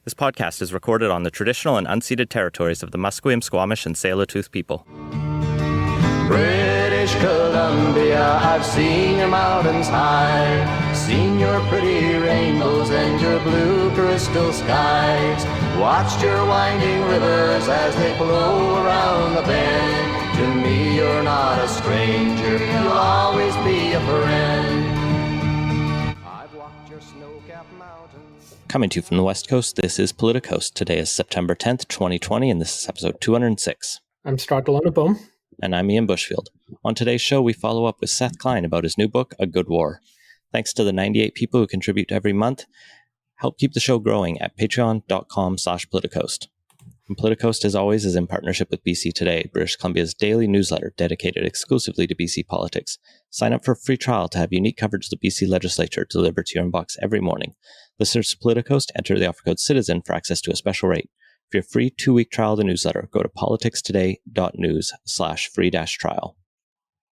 This podcast is recorded on the traditional and unceded territories of the Musqueam, Squamish, and Tsleil-Waututh people. British Columbia, I've seen your mountains high, seen your pretty rainbows and your blue crystal skies, watched your winding rivers as they flow around the bend. To me, you're not a stranger, you'll always be a friend. I've walked your snow-capped mountains. Coming to you from the West Coast, this is Politicoast. Today is September 10th, 2020, and this is episode 206. I'm Straught Boom. And I'm Ian Bushfield. On today's show, we follow up with Seth Klein about his new book, A Good War. Thanks to the 98 people who contribute every month. Help keep the show growing at patreon.com/Politicoast. And Politicoast, as always, is in partnership with BC Today, British Columbia's daily newsletter dedicated exclusively to BC politics. Sign up for a free trial to have unique coverage of the BC legislature delivered to your inbox every morning. Listeners to Politicoast enter the offer code CITIZEN for access to a special rate. For your free 2-week trial of the newsletter, go to politicstoday.news/free-trial.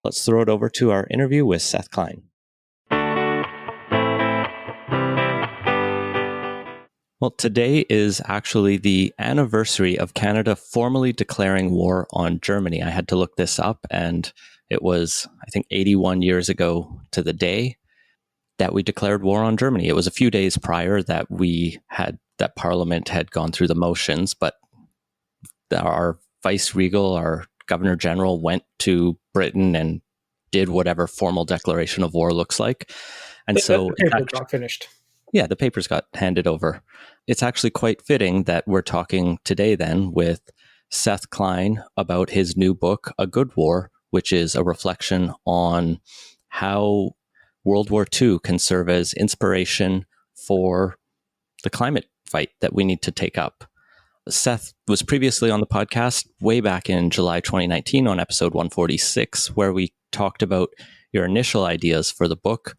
Let's throw it over to our interview with Seth Klein. Well, today is actually the anniversary of Canada formally declaring war on Germany. I had to look this up, and it was, I think, 81 years ago to the day that we declared war on Germany. It was a few days prior that that Parliament had gone through the motions, but our Vice-Regal, our Governor General, went to Britain and did whatever formal declaration of war looks like. And the paper got finished. Yeah, the papers got handed over. It's actually quite fitting that we're talking today then with Seth Klein about his new book, A Good War, which is a reflection on how World War II can serve as inspiration for the climate fight that we need to take up. Seth was previously on the podcast way back in July 2019 on episode 146, where we talked about your initial ideas for the book.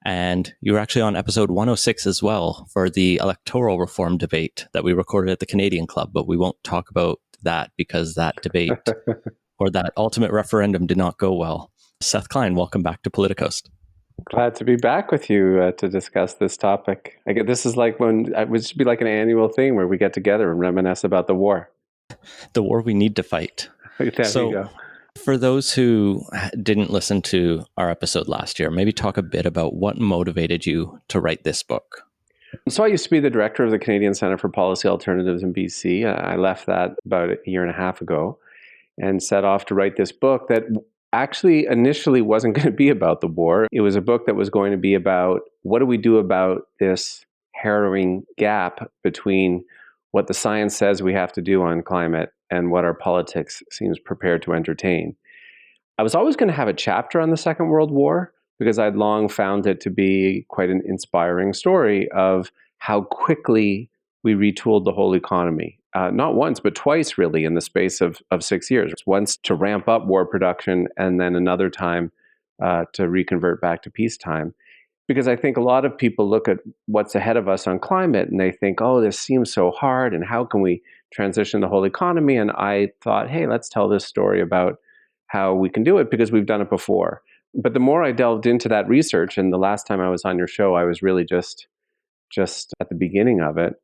And you were actually on episode 106 as well for the electoral reform debate that we recorded at the Canadian Club, but we won't talk about that because that debate or that ultimate referendum did not go well. Seth Klein, welcome back to Politicoast. Glad to be back with you to discuss this topic. This is like when it would be like an annual thing where we get together and reminisce about the war. The war we need to fight. There you go. For those who didn't listen to our episode last year, maybe talk a bit about what motivated you to write this book. So I used to be the director of the Canadian Centre for Policy Alternatives in BC. I left that about a year and a half ago and set off to write this book that actually initially wasn't going to be about the war. It was a book that was going to be about what do we do about this harrowing gap between what the science says we have to do on climate and what our politics seems prepared to entertain. I was always going to have a chapter on the Second World War because I'd long found it to be quite an inspiring story of how quickly we retooled the whole economy. Not once, but twice really in the space of 6 years. Once to ramp up war production and then another time to reconvert back to peacetime. Because I think a lot of people look at what's ahead of us on climate and they think, oh, this seems so hard and how can we transition the whole economy? And I thought, hey, let's tell this story about how we can do it because we've done it before. But the more I delved into that research, and the last time I was on your show, I was really just at the beginning of it,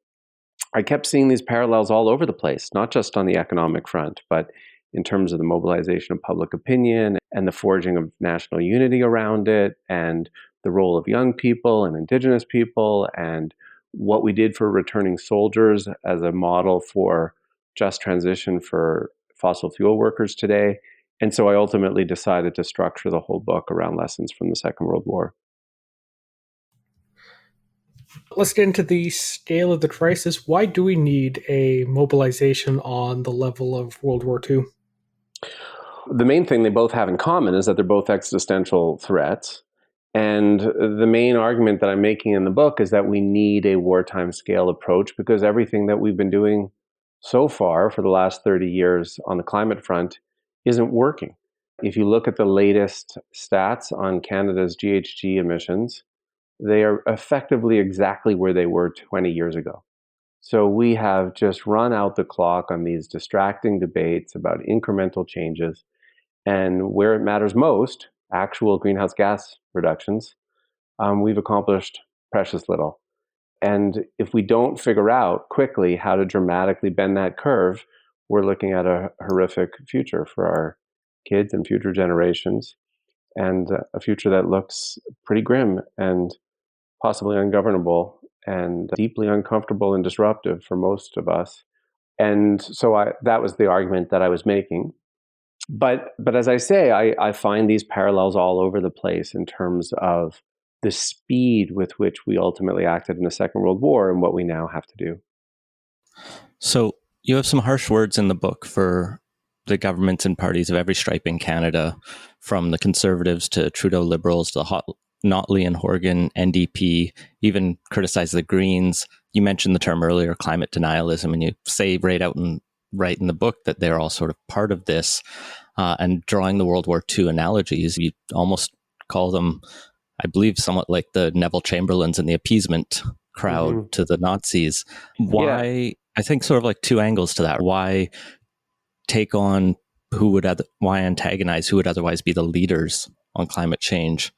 I kept seeing these parallels all over the place, not just on the economic front, but in terms of the mobilization of public opinion and the forging of national unity around it and the role of young people and Indigenous people and what we did for returning soldiers as a model for just transition for fossil fuel workers today. And so I ultimately decided to structure the whole book around lessons from the Second World War. Let's get into the scale of the crisis. Why do we need a mobilization on the level of World War II? The main thing they both have in common is that they're both existential threats. And the main argument that I'm making in the book is that we need a wartime scale approach because everything that we've been doing so far for the last 30 years on the climate front isn't working. If you look at the latest stats on Canada's GHG emissions, they are effectively exactly where they were 20 years ago. So we have just run out the clock on these distracting debates about incremental changes. And where it matters most, actual greenhouse gas reductions, we've accomplished precious little. And if we don't figure out quickly how to dramatically bend that curve, we're looking at a horrific future for our kids and future generations, and a future that looks pretty grim and possibly ungovernable and deeply uncomfortable and disruptive for most of us. And so that was the argument that I was making. But as I say, I find these parallels all over the place in terms of the speed with which we ultimately acted in the Second World War and what we now have to do. So you have some harsh words in the book for the governments and parties of every stripe in Canada, from the Conservatives to Trudeau Liberals to the Notley and Horgan NDP, even criticize the Greens. You mentioned the term earlier, climate denialism, and you say right in the book that they're all sort of part of this. And drawing the World War II analogies, you almost call them, I believe, somewhat like the Neville Chamberlains and the appeasement crowd to the Nazis. Why? Yeah. I think sort of like two angles to that. Why take on why antagonize who would otherwise be the leaders on climate change?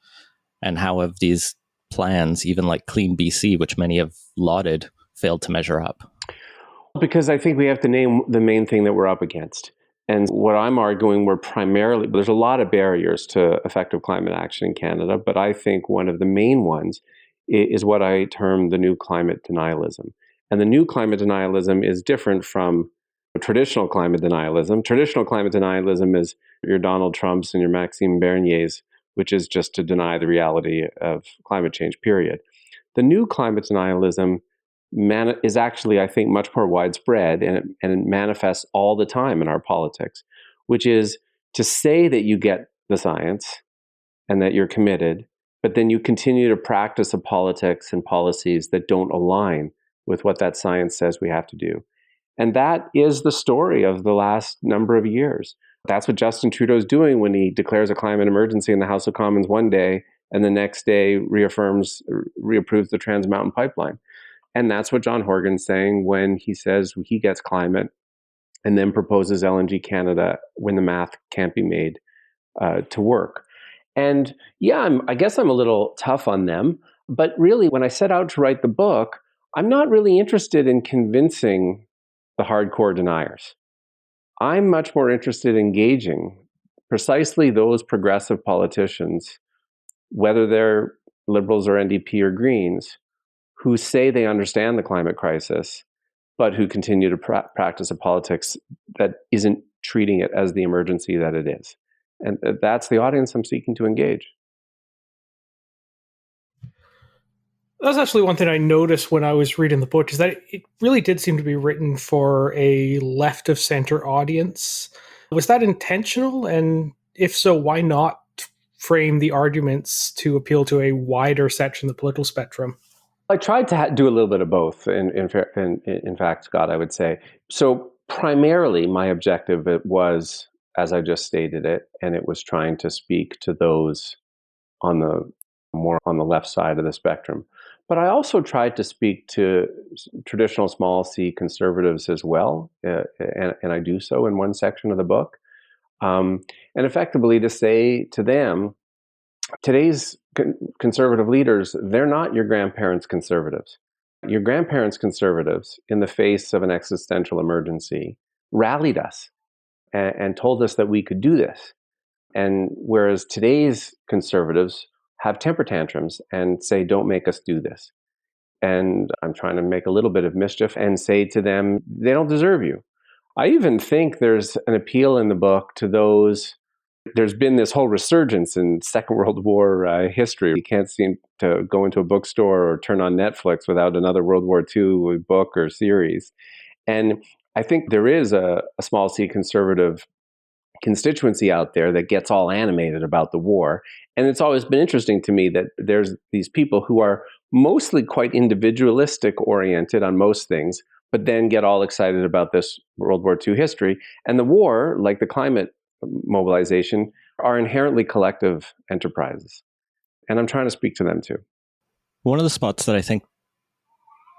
And how have these plans, even like Clean BC, which many have lauded, failed to measure up? Because I think we have to name the main thing that we're up against. And what I'm arguing, there's a lot of barriers to effective climate action in Canada, but I think one of the main ones is what I term the new climate denialism. And the new climate denialism is different from traditional climate denialism. Traditional climate denialism is your Donald Trumps and your Maxime Berniers, which is just to deny the reality of climate change, period. The new climate denialism is actually, I think, much more widespread, and it manifests all the time in our politics, which is to say that you get the science and that you're committed, but then you continue to practice a politics and policies that don't align with what that science says we have to do. And that is the story of the last number of years. That's what Justin Trudeau's doing when he declares a climate emergency in the House of Commons one day and the next day reapproves the Trans Mountain Pipeline. And that's what John Horgan's saying when he says he gets climate and then proposes LNG Canada when the math can't be made to work. And yeah, I guess I'm a little tough on them. But really, when I set out to write the book, I'm not really interested in convincing the hardcore deniers. I'm much more interested in engaging precisely those progressive politicians, whether they're Liberals or NDP or Greens, who say they understand the climate crisis, but who continue to practice a politics that isn't treating it as the emergency that it is. And that's the audience I'm seeking to engage. That's actually one thing I noticed when I was reading the book, is that it really did seem to be written for a left of center audience. Was that intentional? And if so, why not frame the arguments to appeal to a wider section of the political spectrum? I tried to do a little bit of both, in fact, Scott, I would say. So primarily my objective was, as I just stated it, and it was trying to speak to those more on the left side of the spectrum. But I also tried to speak to traditional small c conservatives as well, and I do so in one section of the book. And effectively to say to them, today's conservative leaders, they're not your grandparents' conservatives. Your grandparents' conservatives, in the face of an existential emergency, rallied us and told us that we could do this. And whereas today's conservatives have temper tantrums and say, don't make us do this. And I'm trying to make a little bit of mischief and say to them, they don't deserve you. I even think there's an appeal in the book to those. There's been this whole resurgence in Second World War history. You can't seem to go into a bookstore or turn on Netflix without another World War II book or series. And I think there is a small c conservative constituency out there that gets all animated about the war. And it's always been interesting to me that there's these people who are mostly quite individualistic oriented on most things, but then get all excited about this World War II history. And the war, like the climate mobilization, are inherently collective enterprises. And I'm trying to speak to them too. One of the spots that I think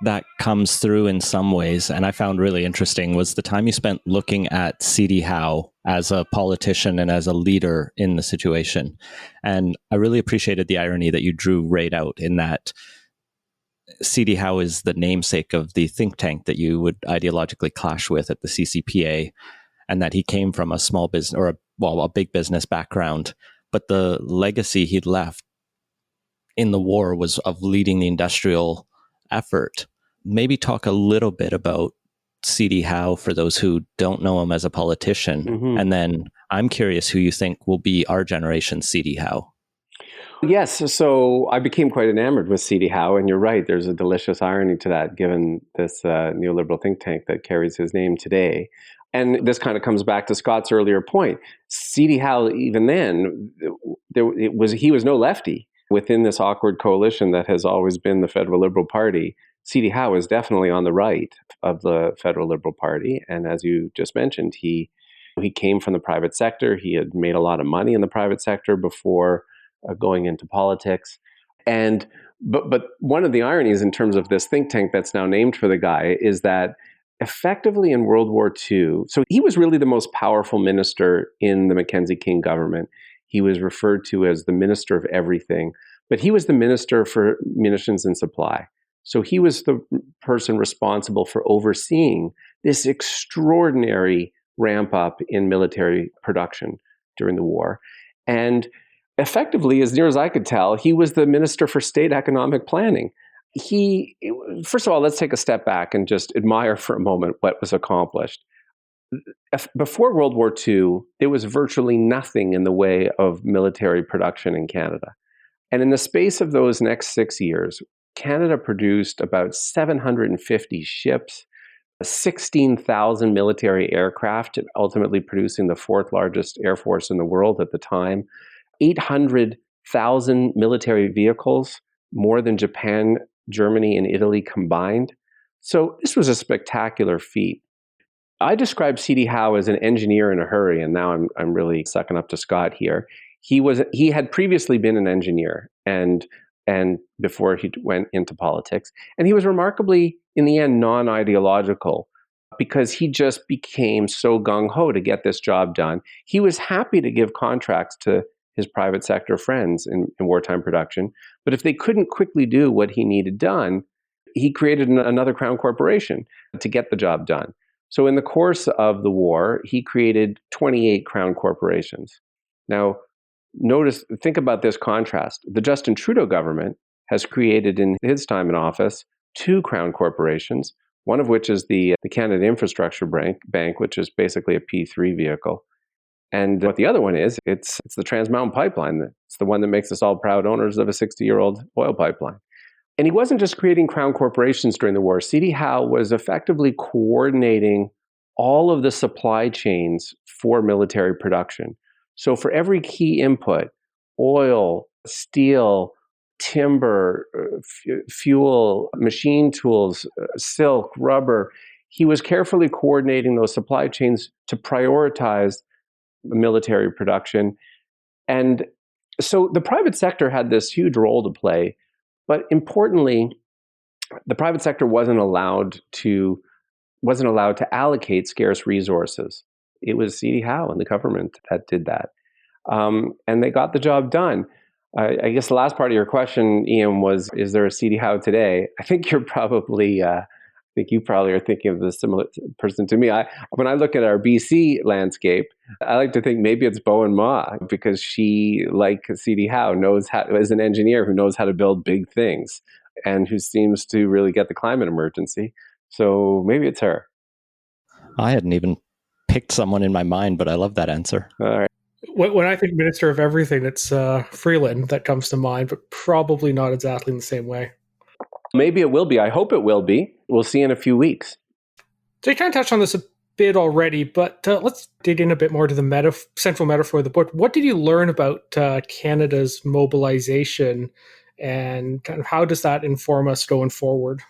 that comes through in some ways, and I found really interesting, was the time you spent looking at C.D. Howe as a politician and as a leader in the situation. And I really appreciated the irony that you drew right out in that C.D. Howe is the namesake of the think tank that you would ideologically clash with at the CCPA, and that he came from a small business or a big business background. But the legacy he'd left in the war was of leading the industrial effort. Maybe talk a little bit about C.D. Howe for those who don't know him as a politician. Mm-hmm. And then I'm curious who you think will be our generation's C.D. Howe. Yes, so I became quite enamored with C.D. Howe, and you're right, there's a delicious irony to that, given this neoliberal think tank that carries his name today. And this kind of comes back to Scott's earlier point. C.D. Howe, even then, he was no lefty. Within this awkward coalition that has always been the Federal Liberal Party, C.D. Howe is definitely on the right of the Federal Liberal Party. And as you just mentioned, he came from the private sector. He had made a lot of money in the private sector before going into politics. But one of the ironies in terms of this think tank that's now named for the guy is that effectively in World War II, so he was really the most powerful minister in the Mackenzie King government. He was referred to as the minister of everything, but he was the minister for munitions and supply. So he was the person responsible for overseeing this extraordinary ramp up in military production during the war. And effectively, as near as I could tell, he was the Minister for State Economic Planning. First of all, let's take a step back and just admire for a moment what was accomplished. Before World War II, there was virtually nothing in the way of military production in Canada. And in the space of those next 6 years, Canada produced about 750 ships, 16,000 military aircraft, ultimately producing the fourth largest air force in the world at the time, 800,000 military vehicles, more than Japan, Germany, and Italy combined. So this was a spectacular feat. I describe C.D. Howe as an engineer in a hurry, and now I'm really sucking up to Scott here. He had previously been an engineer and before he went into politics, and he was remarkably, in the end, non-ideological because he just became so gung-ho to get this job done. He was happy to give contracts to his private sector friends in wartime production, but if they couldn't quickly do what he needed done, he created another crown corporation to get the job done. So in the course of the war, he created 28 crown corporations. Now, think about this contrast. The Justin Trudeau government has created in his time in office 2 crown corporations, one of which is the Canada Infrastructure Bank, which is basically a P3 vehicle. And what the other one is, it's the Trans Mountain Pipeline. It's the one that makes us all proud owners of a 60-year-old oil pipeline. And he wasn't just creating crown corporations during the war. C.D. Howe was effectively coordinating all of the supply chains for military production. So for every key input, oil, steel, timber, fuel, machine tools, silk, rubber, he was carefully coordinating those supply chains to prioritize military production. And so the private sector had this huge role to play. But importantly, the private sector wasn't allowed to allocate scarce resources. It was C.D. Howe and the government that did that. And they got the job done. I guess the last part of your question, Ian, was, is there a C.D. Howe today? I think you probably are thinking of the similar person to me. When I look at our BC landscape, I like to think maybe it's Bowen Ma, because she, like C.D. Howe, is an engineer who knows how to build big things and who seems to really get the climate emergency. So maybe it's her. I hadn't even picked someone in my mind, but I love that answer. All right. When I think Minister of Everything, it's Freeland that comes to mind, but probably not exactly in the same way. Maybe it will be. I hope it will be. We'll see in a few weeks. So you kind of touched on this a bit already, but let's dig in a bit more to the central metaphor of the book. What did you learn about Canada's mobilization, and kind of how does that inform us going forward?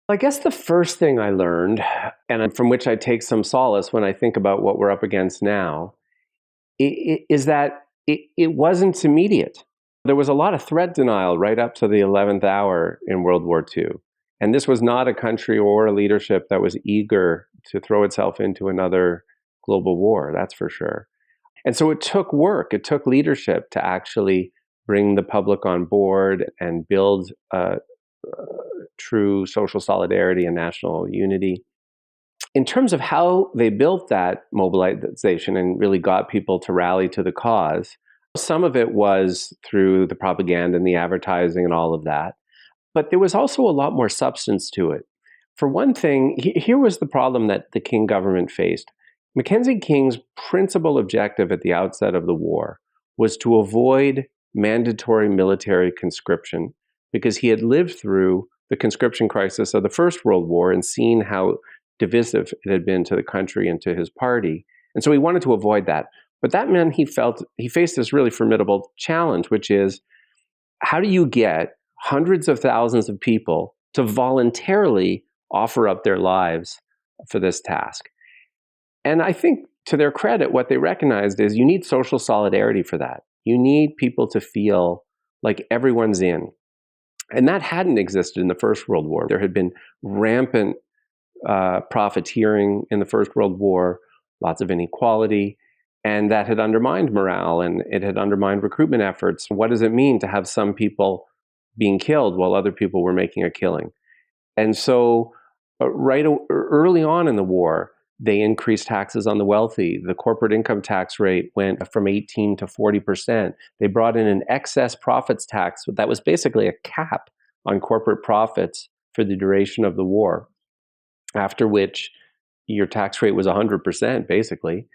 I guess the first thing I learned, and from which I take some solace when I think about what we're up against now, is that it wasn't immediate. There was a lot of threat denial right up to the 11th hour in World War II. And this was not a country or a leadership that was eager to throw itself into another global war, that's for sure. And so it took work, it took leadership to actually bring the public on board and build true social solidarity and national unity. In terms of how they built that mobilization and really got people to rally to the cause, some of it was through the propaganda and the advertising and all of that. But there was also a lot more substance to it. For one thing, here was the problem that the King government faced. Mackenzie King's principal objective at the outset of the war was to avoid mandatory military conscription because he had lived through the conscription crisis of the First World War and seen how divisive it had been to the country and to his party. And so he wanted to avoid that. But that meant he faced this really formidable challenge, which is, how do you get hundreds of thousands of people to voluntarily offer up their lives for this task? And I think, to their credit, what they recognized is you need social solidarity for that. You need people to feel like everyone's in. And that hadn't existed in the First World War. There had been rampant profiteering in the First World War, lots of inequality, and that had undermined morale and it had undermined recruitment efforts. What does it mean to have some people being killed while other people were making a killing? And so early on in the war, they increased taxes on the wealthy. The corporate income tax rate went from 18 to 40%. They brought in an excess profits tax that was basically a cap on corporate profits for the duration of the war, after which your tax rate was 100%, basically.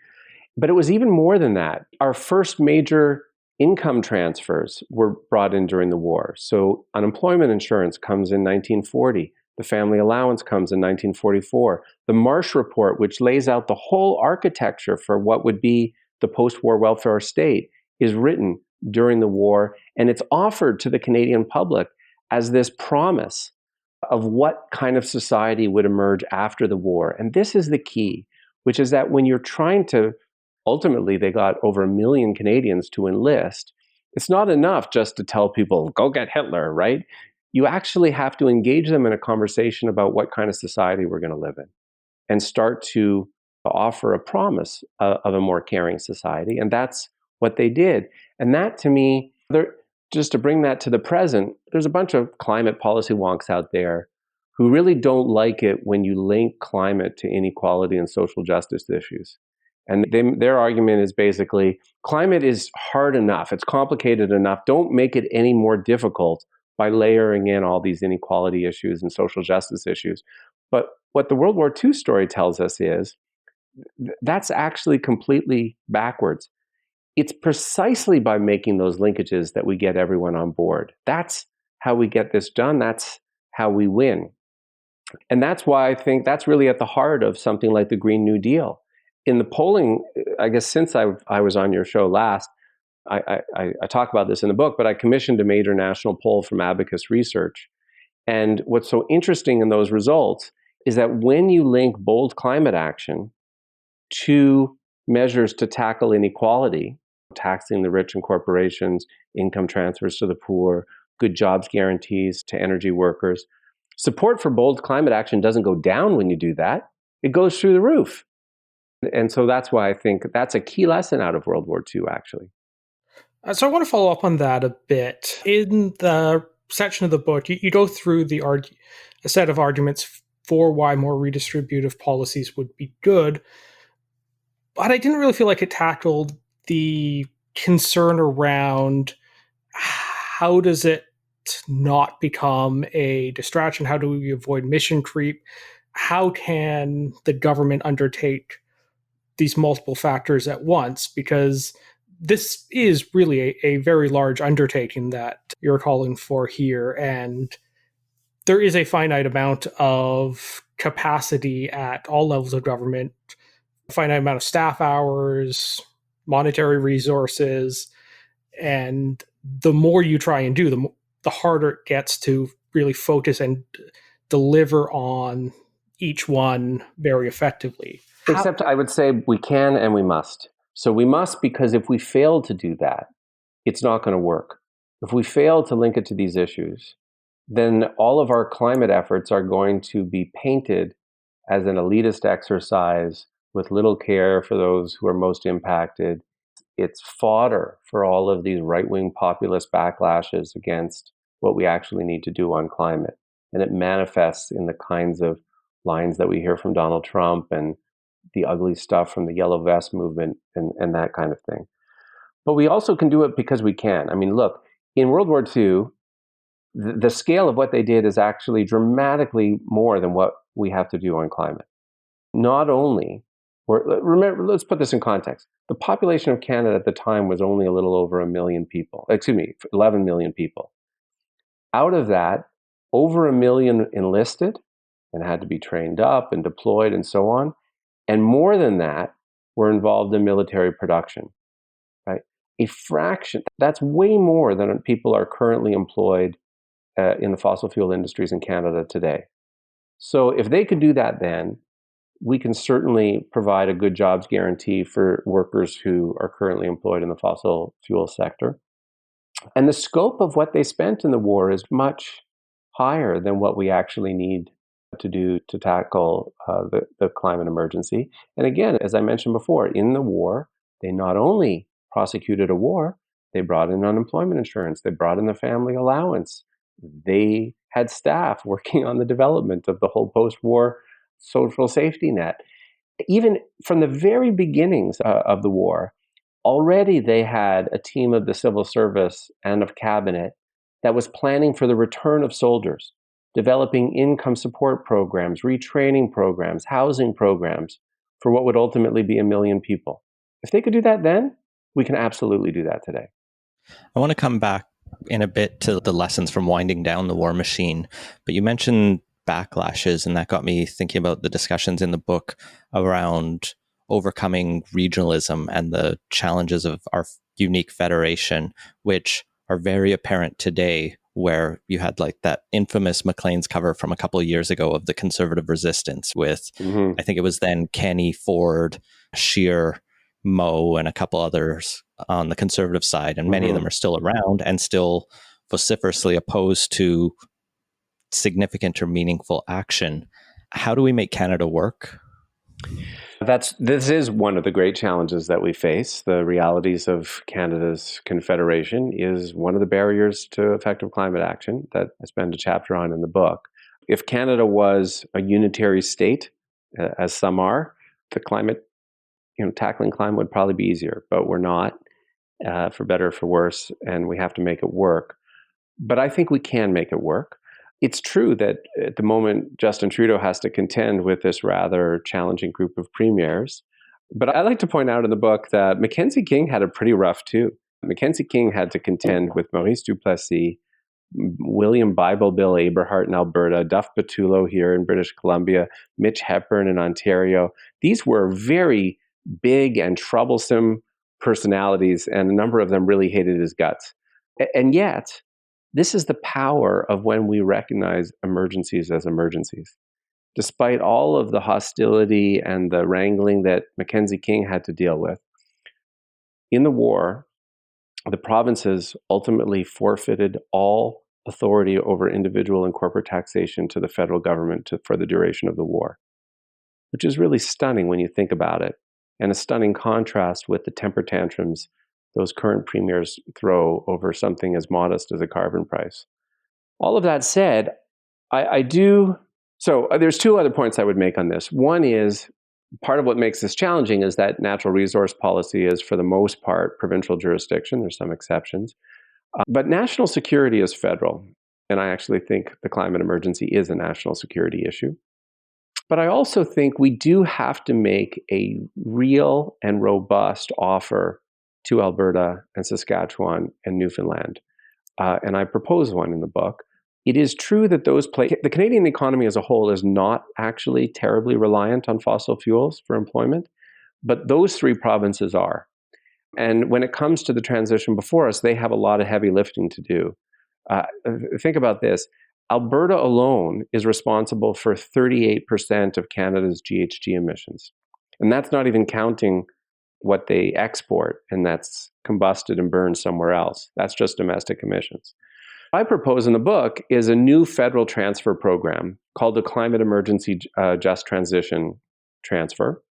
But it was even more than that. Our first major income transfers were brought in during the war. So unemployment insurance comes in 1940. The family allowance comes in 1944. The Marsh Report, which lays out the whole architecture for what would be the post-war welfare state, is written during the war, and it's offered to the Canadian public as this promise of what kind of society would emerge after the war. And this is the key, which is that when you're trying to, ultimately they got over 1 million Canadians to enlist, it's not enough just to tell people, go get Hitler, right? You actually have to engage them in a conversation about what kind of society we're going to live in and start to offer a promise of a more caring society. And that's what they did. And that, to me, just to bring that to the present, there's a bunch of climate policy wonks out there who really don't like it when you link climate to inequality and social justice issues. And their argument is basically, climate is hard enough, it's complicated enough, don't make it any more difficult by layering in all these inequality issues and social justice issues. But what the World War II story tells us is that's actually completely backwards. It's precisely by making those linkages that we get everyone on board. That's how we get this done. That's how we win. And that's why I think that's really at the heart of something like the Green New Deal. In the polling, I guess since I was on your show last, I talk about this in the book, but I commissioned a major national poll from Abacus Research. And what's so interesting in those results is that when you link bold climate action to measures to tackle inequality, taxing the rich and corporations, income transfers to the poor, good jobs guarantees to energy workers, support for bold climate action doesn't go down when you do that. It goes through the roof. And so that's why I think that's a key lesson out of World War II, actually. So I want to follow up on that a bit. In the section of the book, you go through a set of arguments for why more redistributive policies would be good, but I didn't really feel like it tackled the concern around how does it not become a distraction? How do we avoid mission creep? How can the government undertake these multiple factors at once? Because this is really a very large undertaking that you're calling for here, and there is a finite amount of capacity at all levels of government, a finite amount of staff hours, monetary resources, and the more you try and do, the harder it gets to really focus and deliver on each one very effectively. Except I would say we can and we must. So we must, because if we fail to do that, it's not going to work. If we fail to link it to these issues, then all of our climate efforts are going to be painted as an elitist exercise with little care for those who are most impacted. It's fodder for all of these right-wing populist backlashes against what we actually need to do on climate. and it manifests in the kinds of lines that we hear from Donald Trump and the ugly stuff from the yellow vest movement and that kind of thing. But we also can do it because we can. I mean, look, in World War II, the scale of what they did is actually dramatically more than what we have to do on climate. Not only, remember, let's put this in context. The population of Canada at the time was only a little over 11 million people. Out of that, over 1 million enlisted and had to be trained up and deployed and so on. And more than that were involved in military production, right? A fraction, that's way more than people are currently employed in the fossil fuel industries in Canada today. So if they could do that then, we can certainly provide a good jobs guarantee for workers who are currently employed in the fossil fuel sector. And the scope of what they spent in the war is much higher than what we actually need to do to tackle the climate emergency. And again, as I mentioned before, in the war, they not only prosecuted a war, they brought in unemployment insurance, they brought in the family allowance, they had staff working on the development of the whole post-war social safety net. Even from the very beginnings of the war, already they had a team of the civil service and of cabinet that was planning for the return of soldiers, developing income support programs, retraining programs, housing programs for what would ultimately be 1 million people. If they could do that then, we can absolutely do that today. I want to come back in a bit to the lessons from winding down the war machine, but you mentioned backlashes, and that got me thinking about the discussions in the book around overcoming regionalism and the challenges of our unique federation, which are very apparent today, where you had like that infamous Maclean's cover from a couple of years ago of the conservative resistance with, I think it was then Kenney, Ford, Scheer, Moe, and a couple others on the conservative side. And many of them are still around and still vociferously opposed to significant or meaningful action. How do we make Canada work? This is one of the great challenges that we face. The realities of Canada's confederation is one of the barriers to effective climate action that I spend a chapter on in the book. If Canada was a unitary state, as some are, the climate, tackling climate would probably be easier, but we're not, for better or for worse, and we have to make it work. But I think we can make it work. It's true that at the moment, Justin Trudeau has to contend with this rather challenging group of premiers. But I like to point out in the book that Mackenzie King had it pretty rough too. Mackenzie King had to contend with Maurice Duplessis, William Bible Bill Aberhart in Alberta, Duff Patullo here in British Columbia, Mitch Hepburn in Ontario. These were very big and troublesome personalities, and a number of them really hated his guts. And yet, this is the power of when we recognize emergencies as emergencies. Despite all of the hostility and the wrangling that Mackenzie King had to deal with, in the war, the provinces ultimately forfeited all authority over individual and corporate taxation to the federal government for the duration of the war, which is really stunning when you think about it, and a stunning contrast with the temper tantrums those current premiers throw over something as modest as a carbon price. All of that said, so there's two other points I would make on this. One is, part of what makes this challenging is that natural resource policy is, for the most part, provincial jurisdiction. There's some exceptions. But national security is federal. And I actually think the climate emergency is a national security issue. But I also think we do have to make a real and robust offer to Alberta and Saskatchewan and Newfoundland. And I propose one in the book. It is true that the Canadian economy as a whole is not actually terribly reliant on fossil fuels for employment, but those three provinces are. And when it comes to the transition before us, they have a lot of heavy lifting to do. Think about this. Alberta alone is responsible for 38% of Canada's GHG emissions. And that's not even counting what they export, and that's combusted and burned somewhere else. That's just domestic emissions. What I propose in the book is a new federal transfer program called the Climate Emergency Just Transition Transfer.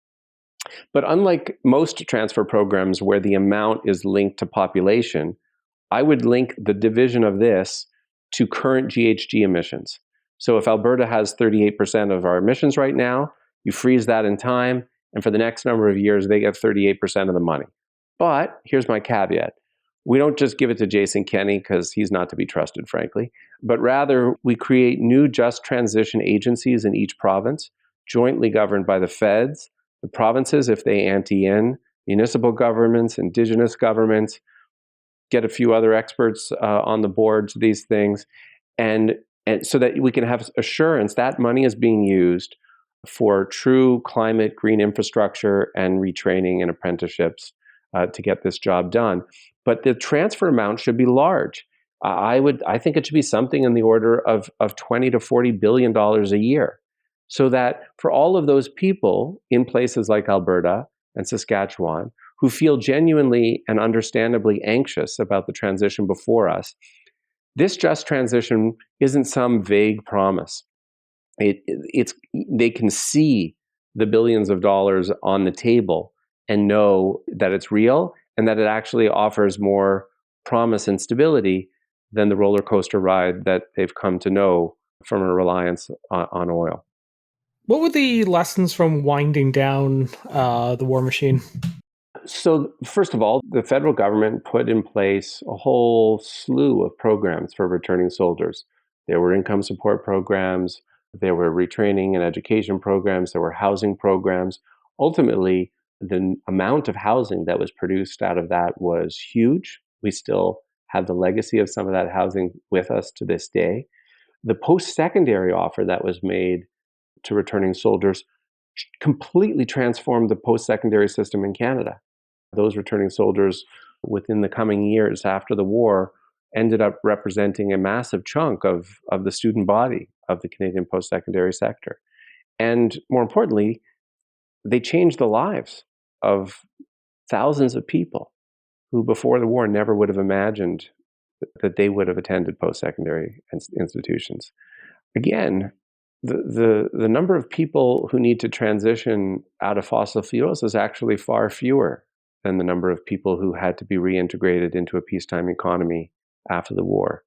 But unlike most transfer programs where the amount is linked to population, I would link the division of this to current GHG emissions. So if Alberta has 38% of our emissions right now, you freeze that in time, and for the next number of years, they get 38% of the money. But here's my caveat. We don't just give it to Jason Kenney because he's not to be trusted, frankly, but rather we create new just transition agencies in each province, jointly governed by the feds, the provinces, if they ante in, municipal governments, indigenous governments, get a few other experts on the boards, these things, and so that we can have assurance that money is being used for true climate green infrastructure and retraining and apprenticeships to get this job done. But the transfer amount should be large. I think it should be something in the order of $20 to $40 billion a year, so that for all of those people in places like Alberta and Saskatchewan who feel genuinely and understandably anxious about the transition before us, this just transition isn't some vague promise. They can see the billions of dollars on the table and know that it's real and that it actually offers more promise and stability than the roller coaster ride that they've come to know from a reliance on oil. What were the lessons from winding down the war machine? So, first of all, the federal government put in place a whole slew of programs for returning soldiers. There were income support programs, there were retraining and education programs, there were housing programs. Ultimately, the amount of housing that was produced out of that was huge. We still have the legacy of some of that housing with us to this day. The post-secondary offer that was made to returning soldiers completely transformed the post-secondary system in Canada. Those returning soldiers within the coming years after the war ended up representing a massive chunk of the student body of the Canadian post-secondary sector. And more importantly, they changed the lives of thousands of people who before the war never would have imagined that they would have attended post-secondary institutions. Again, the number of people who need to transition out of fossil fuels is actually far fewer than the number of people who had to be reintegrated into a peacetime economy after the war.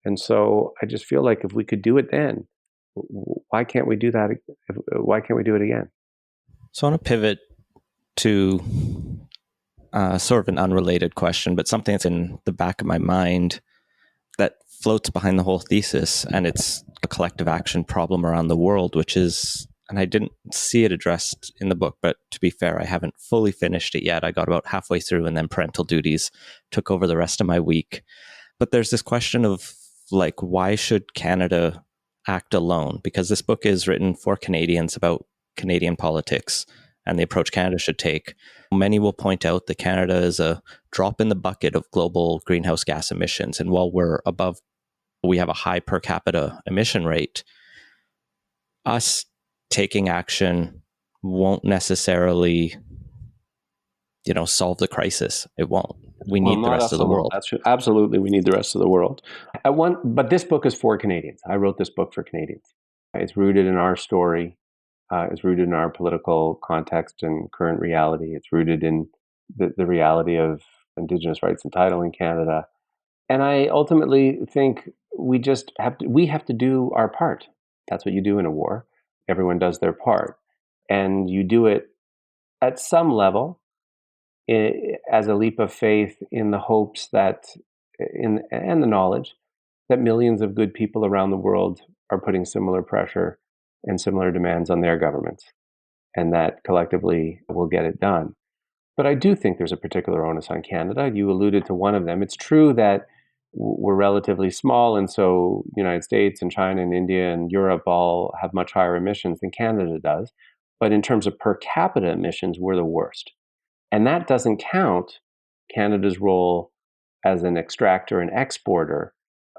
And so I just feel like if we could do it then, why can't we do that? Why can't we do it again? So I want to pivot to sort of an unrelated question, but something that's in the back of my mind that floats behind the whole thesis, and it's a collective action problem around the world, which is, and I didn't see it addressed in the book, but to be fair, I haven't fully finished it yet. I got about halfway through and then parental duties took over the rest of my week. But there's this question of like, why should Canada act alone? Because this book is written for Canadians about Canadian politics and the approach Canada should take. Many will point out that Canada is a drop in the bucket of global greenhouse gas emissions. And while we have a high per capita emission rate, us taking action won't necessarily, solve the crisis. It won't. We need the rest of the world. That's true. Absolutely, we need the rest of the world. But this book is for Canadians. I wrote this book for Canadians. It's rooted in our story. It's rooted in our political context and current reality. It's rooted in the reality of Indigenous rights and title in Canada. And I ultimately think we have to do our part. That's what you do in a war. Everyone does their part. And you do it at some level as a leap of faith in the hopes that, and the knowledge that millions of good people around the world are putting similar pressure and similar demands on their governments, and that collectively we'll get it done. But I do think there's a particular onus on Canada. You alluded to one of them. It's true that we're relatively small, and so the United States and China and India and Europe all have much higher emissions than Canada does. But in terms of per capita emissions, we're the worst. And that doesn't count Canada's role as an extractor and exporter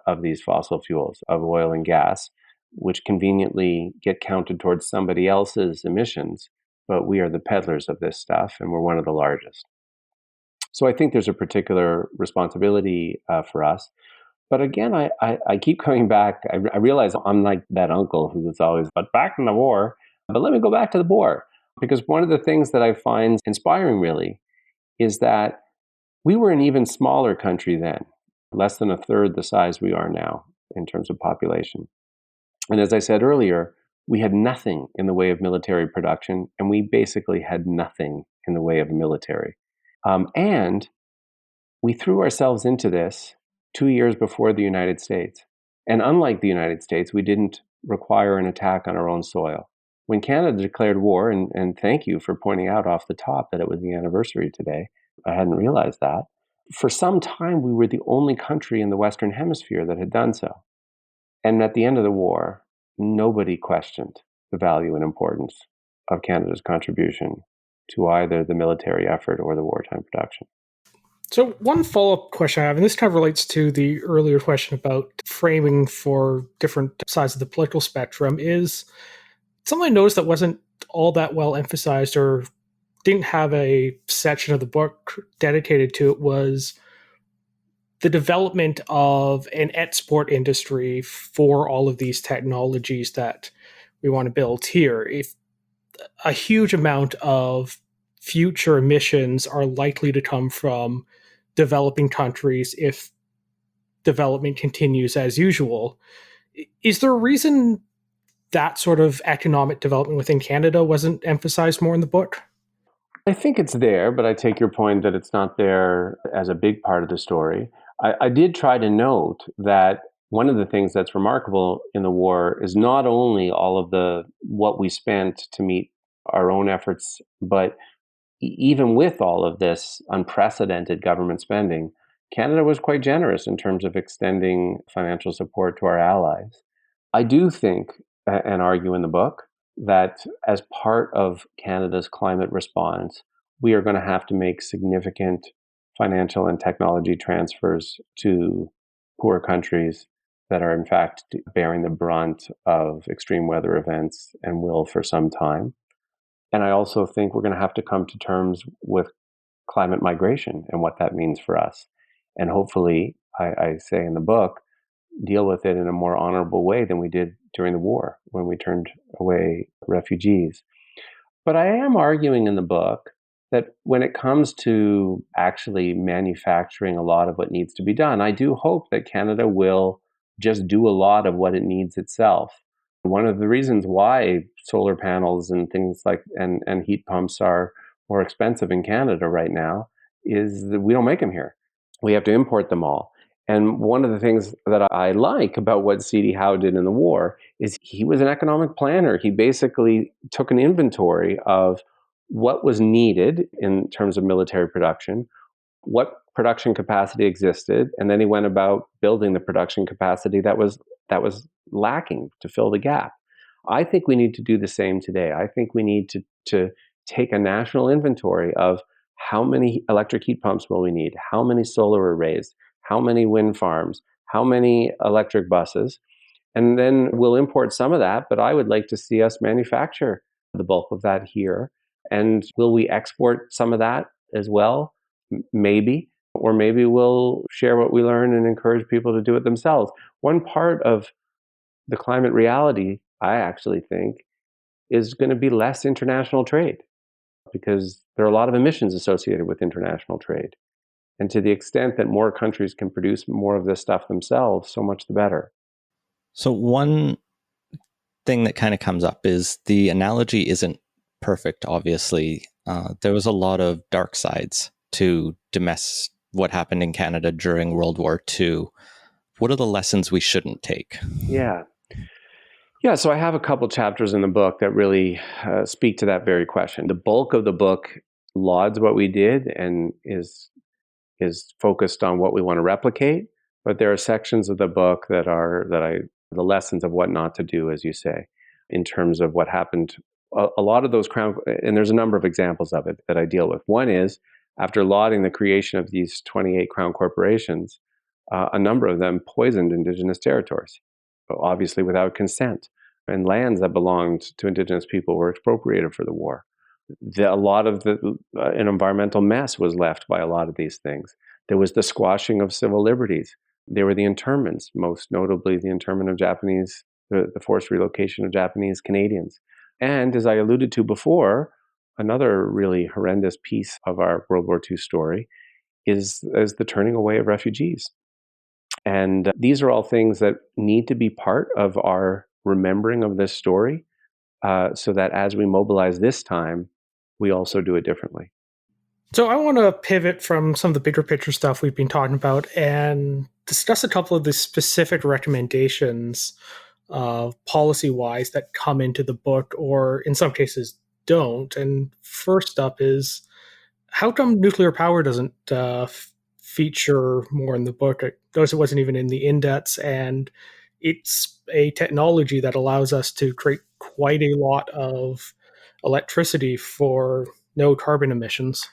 of these fossil fuels, of oil and gas, which conveniently get counted towards somebody else's emissions. But we are the peddlers of this stuff, and we're one of the largest. So I think there's a particular responsibility for us. But again, I keep coming back. I realize I'm like that uncle who's always, but back in the war. But let me go back to the war. Because one of the things that I find inspiring really is that we were an even smaller country then, less than a third the size we are now in terms of population. And as I said earlier, we had nothing in the way of military production, and we basically had nothing in the way of military. And we threw ourselves into this 2 years before the United States. And unlike the United States, we didn't require an attack on our own soil. When Canada declared war, and thank you for pointing out off the top that it was the anniversary today, I hadn't realized that. For some time, we were the only country in the Western Hemisphere that had done so. And at the end of the war, nobody questioned the value and importance of Canada's contribution to either the military effort or the wartime production. So, one follow up question I have, and this kind of relates to the earlier question about framing for different sides of the political spectrum, is something I noticed that wasn't all that well emphasized or didn't have a section of the book dedicated to it was the development of an export industry for all of these technologies that we want to build here. If a huge amount of future emissions are likely to come from developing countries if development continues as usual. Is there a reason that sort of economic development within Canada wasn't emphasized more in the book? I think it's there, but I take your point that it's not there as a big part of the story. I did try to note that one of the things that's remarkable in the war is not only all of the what we spent to meet our own efforts, but even with all of this unprecedented government spending, Canada was quite generous in terms of extending financial support to our allies. I do think, and argue in the book, that as part of Canada's climate response, we are going to have to make significant financial and technology transfers to poor countries that are, in fact, bearing the brunt of extreme weather events and will for some time. And I also think we're going to have to come to terms with climate migration and what that means for us. And hopefully, I say in the book, deal with it in a more honorable way than we did during the war when we turned away refugees. But I am arguing in the book that when it comes to actually manufacturing a lot of what needs to be done, I do hope that Canada will just do a lot of what it needs itself. One of the reasons why solar panels and things like and heat pumps are more expensive in Canada right now is that we don't make them here. We have to import them all. And one of the things that I like about what C.D. Howe did in the war is he was an economic planner. He basically took an inventory of what was needed in terms of military production, what production capacity existed, and then he went about building the production capacity that was lacking to fill the gap. I think we need to do the same today. I think we need to take a national inventory of how many electric heat pumps will we need, how many solar arrays, how many wind farms, how many electric buses, and then we'll import some of that, but I would like to see us manufacture the bulk of that here. And will we export some of that as well? Maybe. Or maybe we'll share what we learn and encourage people to do it themselves. One part of the climate reality, I actually think, is going to be less international trade because there are a lot of emissions associated with international trade. And to the extent that more countries can produce more of this stuff themselves, so much the better. So one thing that kind of comes up is the analogy isn't perfect, obviously. There was a lot of dark sides to what happened in Canada during World War II. What are the lessons we shouldn't take? Yeah, so I have a couple chapters in the book that really speak to that very question. The bulk of the book lauds what we did and is focused on what we want to replicate, but there are sections of the book that are the lessons of what not to do, as you say, in terms of what happened. A lot of those crown, and there's a number of examples of it that I deal with. One is after lauding the creation of these 28 crown corporations, a number of them poisoned Indigenous territories, obviously without consent, and lands that belonged to Indigenous people were expropriated for the war. A lot of an environmental mess was left by a lot of these things. There was the squashing of civil liberties. There were the internments, most notably the internment of the forced relocation of Japanese Canadians. And as I alluded to before, another really horrendous piece of our World War II story is the turning away of refugees. And these are all things that need to be part of our remembering of this story, so that as we mobilize this time, we also do it differently. So I want to pivot from some of the bigger picture stuff we've been talking about and discuss a couple of the specific recommendations, policy-wise, that come into the book, or in some cases don't. And first up is, how come nuclear power doesn't feature more in the book? I noticed it wasn't even in the index, and it's a technology that allows us to create quite a lot of electricity for no carbon emissions.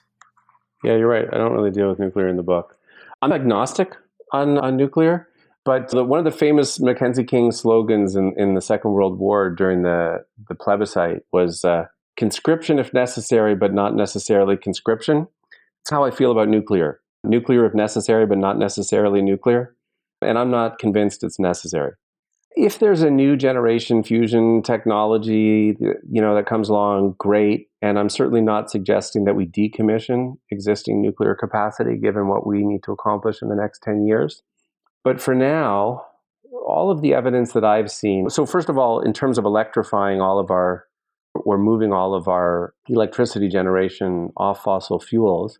Yeah, you're right. I don't really deal with nuclear in the book. I'm agnostic on nuclear, but one of the famous Mackenzie King slogans in the Second World War during the plebiscite was conscription if necessary, but not necessarily conscription. It's how I feel about nuclear. Nuclear if necessary, but not necessarily nuclear. And I'm not convinced it's necessary. If there's a new generation fusion technology, that comes along, great. And I'm certainly not suggesting that we decommission existing nuclear capacity, given what we need to accomplish in the next 10 years. But for now, all of the evidence that I've seen. So first of all, in terms of electrifying we're moving all of our electricity generation off fossil fuels.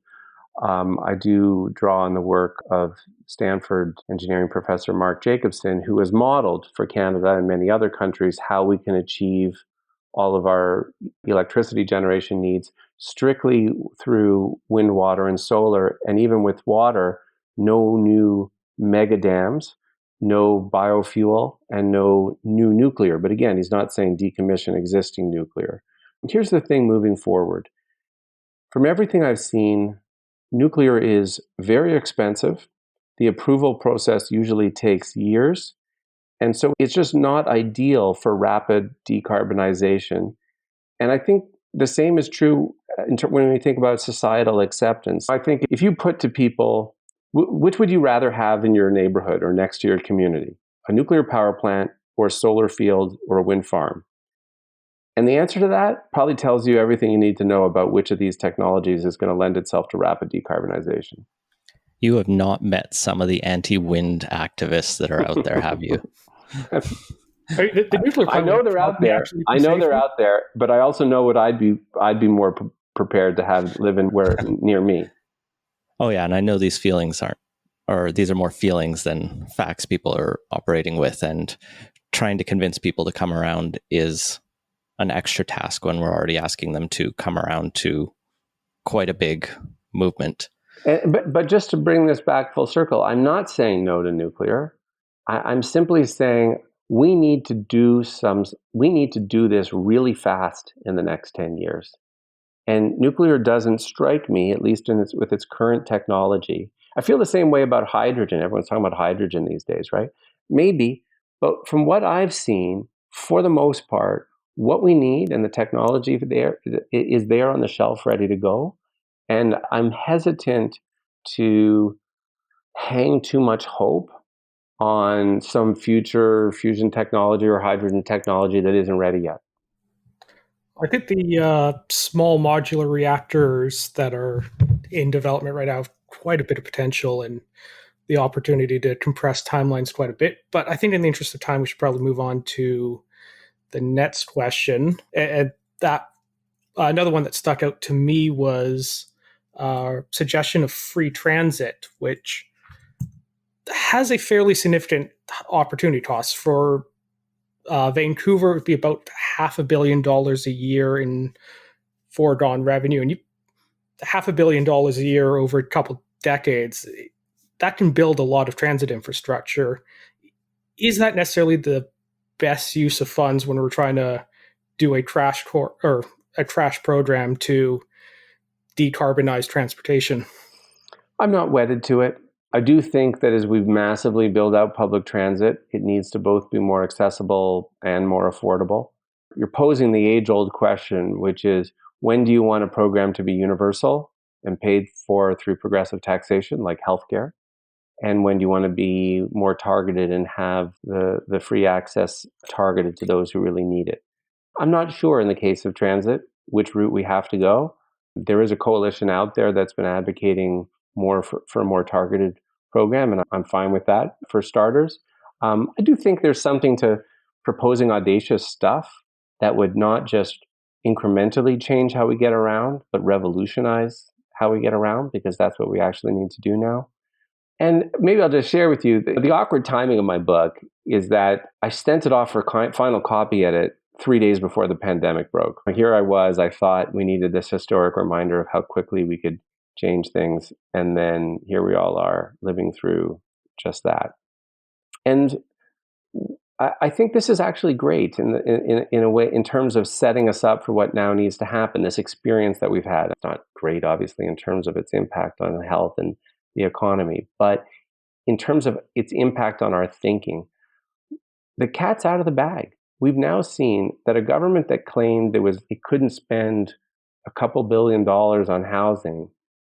I do draw on the work of Stanford engineering professor Mark Jacobson, who has modeled for Canada and many other countries how we can achieve all of our electricity generation needs strictly through wind, water, and solar. And even with water, no new mega dams, no biofuel, and no new nuclear. But again, he's not saying decommission existing nuclear. And here's the thing moving forward. From everything I've seen, nuclear is very expensive. The approval process usually takes years. And so it's just not ideal for rapid decarbonization. And I think the same is true when we think about societal acceptance. I think if you put to people, which would you rather have in your neighborhood or next to your community? A nuclear power plant or a solar field or a wind farm? And the answer to that probably tells you everything you need to know about which of these technologies is going to lend itself to rapid decarbonization. You have not met some of the anti-wind activists that are out there, have you? The nuclear I know they're out there. I know they're out there, but I also know what I'd be more prepared to have live in near me. Oh yeah, and I know these feelings these are more feelings than facts people are operating with, and trying to convince people to come around is an extra task when we're already asking them to come around to quite a big movement. But just to bring this back full circle, I'm not saying no to nuclear. I'm simply saying we need to do this really fast in the next 10 years. And nuclear doesn't strike me, at least with its current technology. I feel the same way about hydrogen. Everyone's talking about hydrogen these days, right? Maybe, but from what I've seen, for the most part, what we need and the technology is there on the shelf ready to go. And I'm hesitant to hang too much hope on some future fusion technology or hydrogen technology that isn't ready yet. I think the small modular reactors that are in development right now have quite a bit of potential and the opportunity to compress timelines quite a bit. But I think in the interest of time, we should probably move on to the next question. And that another one that stuck out to me was suggestion of free transit, which has a fairly significant opportunity cost. For Vancouver, it would be about $500 million a year in foregone revenue, and $500 million a year over a couple decades, that can build a lot of transit infrastructure. Is that necessarily the best use of funds when we're trying to do a crash program to decarbonize transportation? I'm not wedded to it. I do think that as we massively build out public transit, it needs to both be more accessible and more affordable. You're posing the age-old question, which is, when do you want a program to be universal and paid for through progressive taxation, like healthcare? And when do you want to be more targeted and have the free access targeted to those who really need it? I'm not sure in the case of transit which route we have to go. There is a coalition out there that's been advocating more for a more targeted program, and I'm fine with that for starters. I do think there's something to proposing audacious stuff that would not just incrementally change how we get around, but revolutionize how we get around, because that's what we actually need to do now. And maybe I'll just share with you the awkward timing of my book is that I sent it off for final copy edit 3 days before the pandemic broke. Here I was, I thought we needed this historic reminder of how quickly we could change things. And then here we all are living through just that. And I think this is actually great in a way, in terms of setting us up for what now needs to happen. This experience that we've had, it's not great, obviously, in terms of its impact on health and the economy, but in terms of its impact on our thinking, the cat's out of the bag. We've now seen that a government that claimed it couldn't spend a couple $2 billion on housing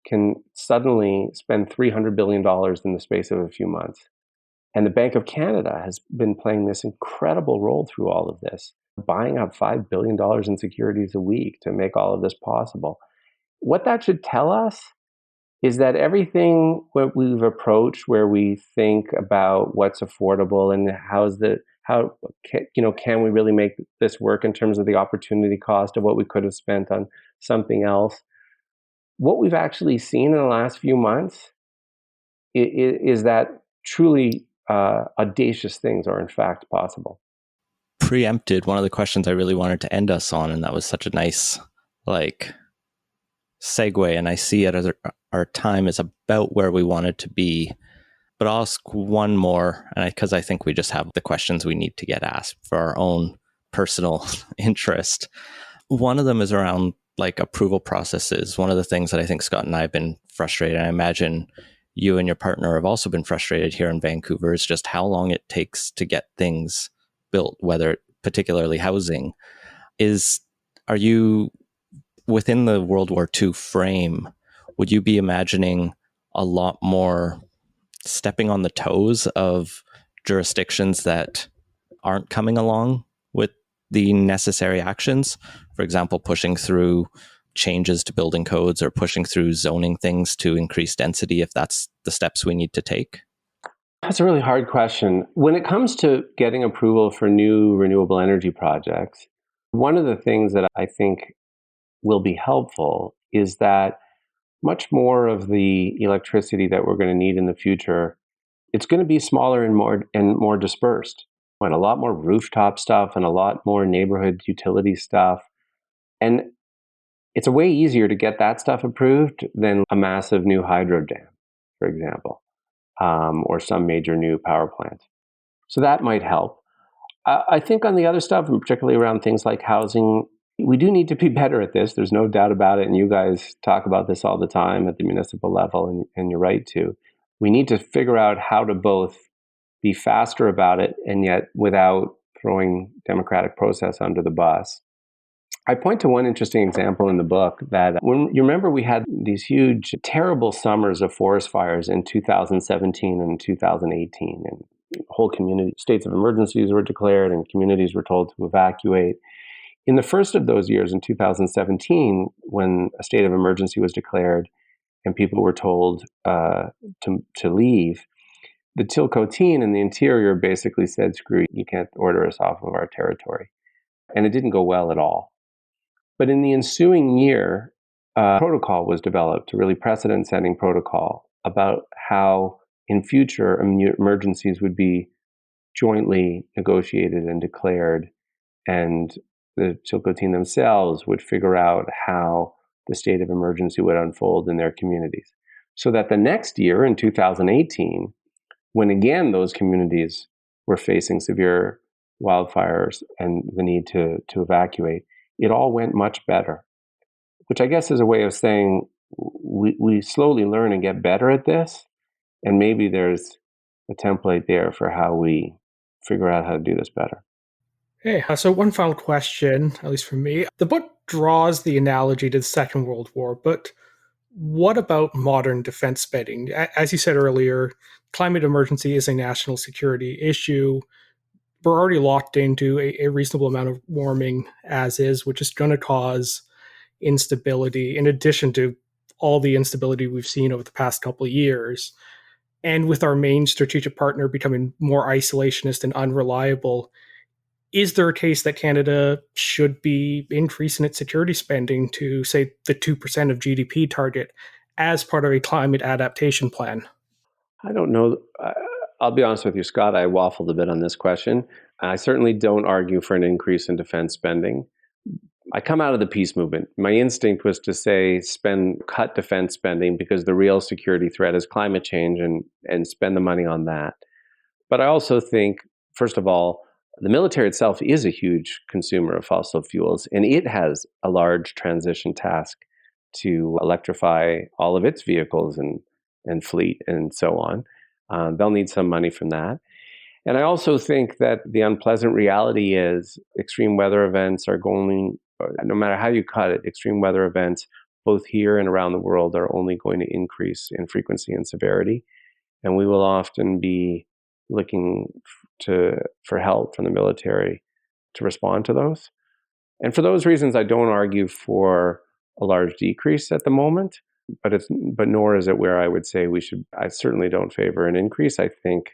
can suddenly spend $300 billion in the space of a few months. And the Bank of Canada has been playing this incredible role through all of this, buying up $5 billion in securities a week to make all of this possible. What that should tell us is that everything what we've approached, where we think about what's affordable and can we really make this work in terms of the opportunity cost of what we could have spent on something else? What we've actually seen in the last few months is that truly audacious things are in fact possible. Preempted one of the questions I really wanted to end us on, and that was such a nice segue, and I see it as our time is about where we wanted to be. But I'll ask one more, and because I think we just have the questions we need to get asked for our own personal interest. One of them is around approval processes. One of the things that I think Scott and I have been frustrated, and I imagine you and your partner have also been frustrated here in Vancouver, is just how long it takes to get things built, whether particularly housing. Are you within the World War II frame, would you be imagining a lot more stepping on the toes of jurisdictions that aren't coming along with the necessary actions? For example, pushing through changes to building codes or pushing through zoning things to increase density, if that's the steps we need to take? That's a really hard question. When it comes to getting approval for new renewable energy projects, one of the things that I think will be helpful is that much more of the electricity that we're going to need in the future, it's going to be smaller and more dispersed, and a lot more rooftop stuff and a lot more neighborhood utility stuff. And it's a way easier to get that stuff approved than a massive new hydro dam, for example, or some major new power plant. So that might help. I think on the other stuff, and particularly around things like housing, we do need to be better at this. There's no doubt about it. And you guys talk about this all the time at the municipal level, and you're right to. We need to figure out how to both be faster about it and yet without throwing democratic process under the bus. I point to one interesting example in the book that when you remember we had these huge, terrible summers of forest fires in 2017 and 2018, and whole states of emergencies were declared and communities were told to evacuate. In the first of those years, in 2017, when a state of emergency was declared and people were told to leave, the Chilcotin in the interior basically said, screw you can't order us off of our territory. And it didn't go well at all. But in the ensuing year, a protocol was developed, a really precedent-setting protocol about how in future emergencies would be jointly negotiated and declared, and the Chilcotin themselves would figure out how the state of emergency would unfold in their communities. So that the next year, in 2018, when again those communities were facing severe wildfires and the need to evacuate, it all went much better, which I guess is a way of saying we slowly learn and get better at this, and maybe there's a template there for how we figure out how to do this better. Hey, so one final question, at least for me. The book draws the analogy to the Second World War, but what about modern defense spending? As you said earlier, climate emergency is a national security issue. We're already locked into a reasonable amount of warming as is, which is going to cause instability, in addition to all the instability we've seen over the past couple of years. And with our main strategic partner becoming more isolationist and unreliable, is there a case that Canada should be increasing its security spending to, say, the 2% of GDP target as part of a climate adaptation plan? I don't know. I'll be honest with you, Scott. I waffled a bit on this question. I certainly don't argue for an increase in defense spending. I come out of the peace movement. My instinct was to say cut defense spending because the real security threat is climate change and spend the money on that. But I also think, first of all, the military itself is a huge consumer of fossil fuels, and it has a large transition task to electrify all of its vehicles and fleet and so on. They'll need some money from that. And I also think that the unpleasant reality is extreme weather events are going, no matter how you cut it, extreme weather events, both here and around the world, are only going to increase in frequency and severity. And we will often be looking for help from the military to respond to those. And for those reasons, I don't argue for a large decrease at the moment, but nor is it where I would say we should. I certainly don't favor an increase. I think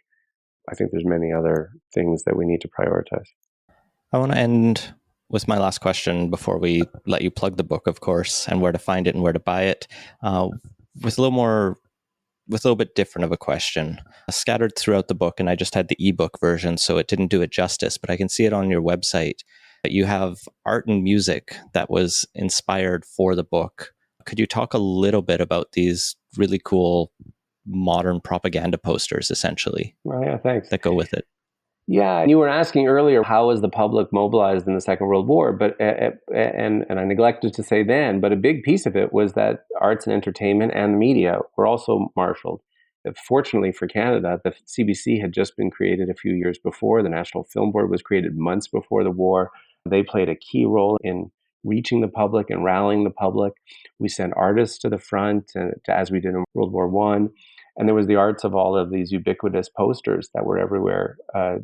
there's many other things that we need to prioritize. I want to end with my last question before we let you plug the book, of course, and where to find it and where to buy it, with a little bit different of a question. Scattered throughout the book, and I just had the ebook version, so it didn't do it justice, but I can see it on your website. You have art and music that was inspired for the book. Could you talk a little bit about these really cool modern propaganda posters, essentially? Oh, yeah, thanks. That go with it. Yeah, you were asking earlier, how was the public mobilized in the Second World War? But and I neglected to say then, but a big piece of it was that arts and entertainment and the media were also marshaled. Fortunately for Canada, the CBC had just been created a few years before. The National Film Board was created months before the war. They played a key role in reaching the public and rallying the public. We sent artists to the front, as we did in World War I. And there was the arts of all of these ubiquitous posters that were everywhere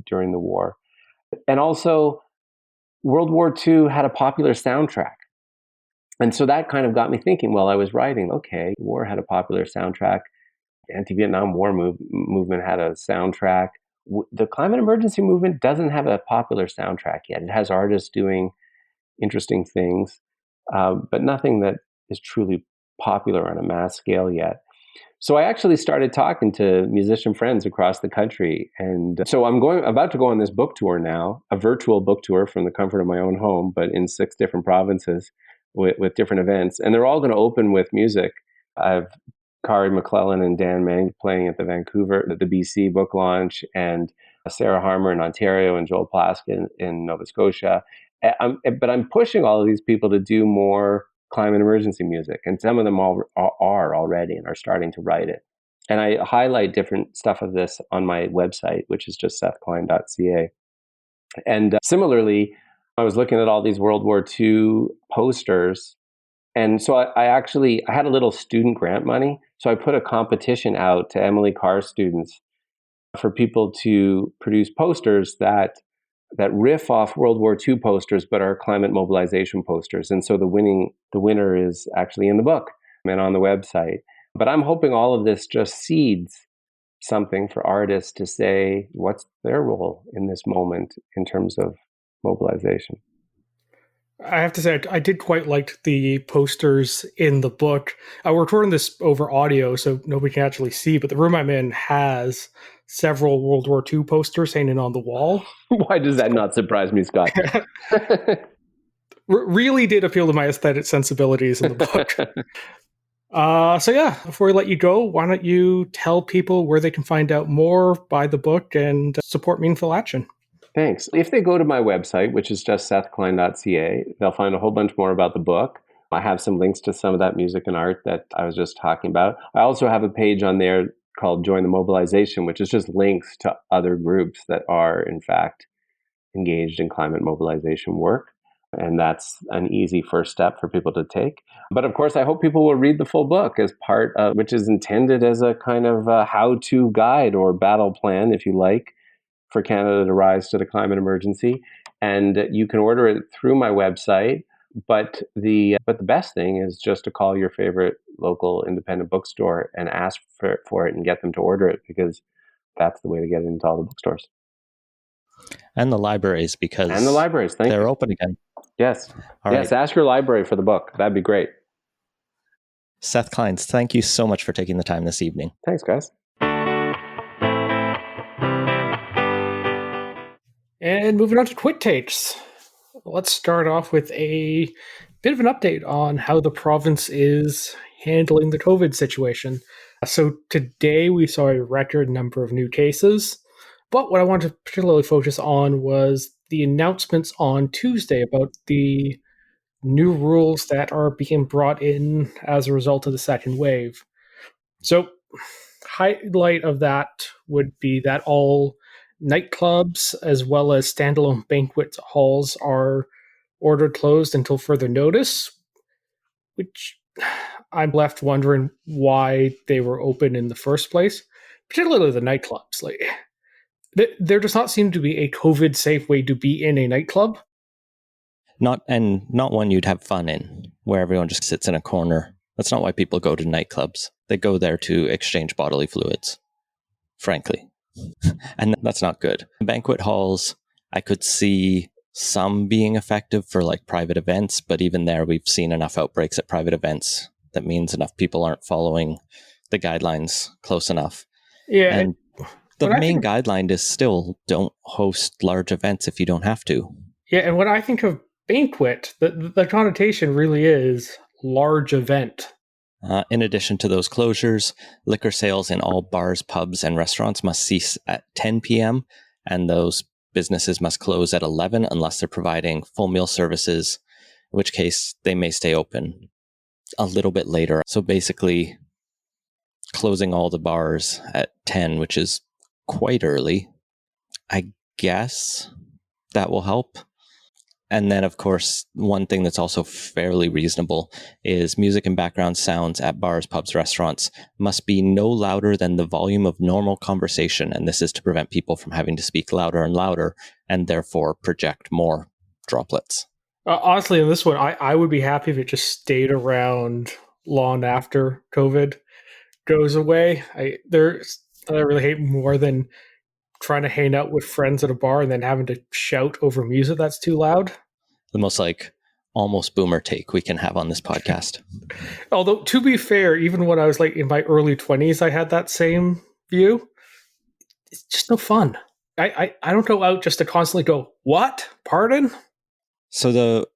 during the war. And also, World War II had a popular soundtrack. And so that kind of got me thinking while I was writing, okay, war had a popular soundtrack. The anti-Vietnam War movement had a soundtrack. The climate emergency movement doesn't have a popular soundtrack yet. It has artists doing interesting things, but nothing that is truly popular on a mass scale yet. So I actually started talking to musician friends across the country. And so I'm about to go on this book tour now, a virtual book tour from the comfort of my own home, but in 6 different provinces with different events. And they're all going to open with music. I have Kari McClellan and Dan Mang playing at the BC book launch, and Sarah Harmer in Ontario and Joel Plask in Nova Scotia. But I'm pushing all of these people to do more climate emergency music, and some of them are already and are starting to write it. And I highlight different stuff of this on my website, which is just sethklein.ca. And similarly, I was looking at all these World War II posters, and so I had a little student grant money, so I put a competition out to Emily Carr students for people to produce posters that riff off World War II posters, but are climate mobilization posters. And so the winner is actually in the book and on the website. But I'm hoping all of this just seeds something for artists to say, what's their role in this moment in terms of mobilization? I have to say, I did quite like the posters in the book. We're recording this over audio, so nobody can actually see, but the room I'm in has several World War II posters hanging on the wall. Why does that not surprise me, Scott? Really did appeal to my aesthetic sensibilities in the book. So yeah, before we let you go, why don't you tell people where they can find out more, buy the book, and support meaningful action? Thanks. If they go to my website, which is just sethklein.ca, they'll find a whole bunch more about the book. I have some links to some of that music and art that I was just talking about. I also have a page on there called Join the Mobilization, which is just links to other groups that are, in fact, engaged in climate mobilization work. And that's an easy first step for people to take. But of course, I hope people will read the full book as part of, which is intended as a kind of how-to guide or battle plan, if you like, for Canada to rise to the climate emergency. And you can order it through my website. But the best thing is just to call your favorite local independent bookstore and ask for it and get them to order it, because that's the way to get it into all the bookstores. And the libraries, because Thank they're you. open again. Yes. All yes, right. ask your library for the book. That'd be great. Seth Klein, thank you so much for taking the time this evening. Thanks, guys. And moving on to Twit Takes. Let's start off with a bit of an update on how the province is handling the COVID situation. So today we saw a record number of new cases, but what I wanted to particularly focus on was the announcements on Tuesday about the new rules that are being brought in as a result of the second wave. So, highlight of that would be that all nightclubs as well as standalone banquet halls are ordered closed until further notice, which I'm left wondering why they were open in the first place, particularly the nightclubs. Like, there does not seem to be a COVID safe way to be in a nightclub. Not one you'd have fun in, where everyone just sits in a corner. That's not why people go to nightclubs. They go there to exchange bodily fluids, frankly. And that's not good. Banquet halls, I could see some being effective for like private events, but even there we've seen enough outbreaks at private events. That means enough people aren't following the guidelines close enough. Yeah. And the main guideline is still don't host large events if you don't have to. Yeah, and when I think of banquet, the connotation really is large event. In addition to those closures, liquor sales in all bars, pubs, and restaurants must cease at 10 p.m., and those businesses must close at 11 unless they're providing full meal services, in which case they may stay open a little bit later. So basically, closing all the bars at 10, which is quite early, I guess that will help. And then, of course, one thing that's also fairly reasonable is music and background sounds at bars, pubs, restaurants must be no louder than the volume of normal conversation. And this is to prevent people from having to speak louder and louder and therefore project more droplets. Honestly, in this one, I would be happy if it just stayed around long after COVID goes away. I really hate more than trying to hang out with friends at a bar and then having to shout over music that's too loud. The most like almost boomer take we can have on this podcast. Although, to be fair, even when I was like in my early 20s, I had that same view. It's just no fun. I don't go out just to constantly go, what? Pardon? So the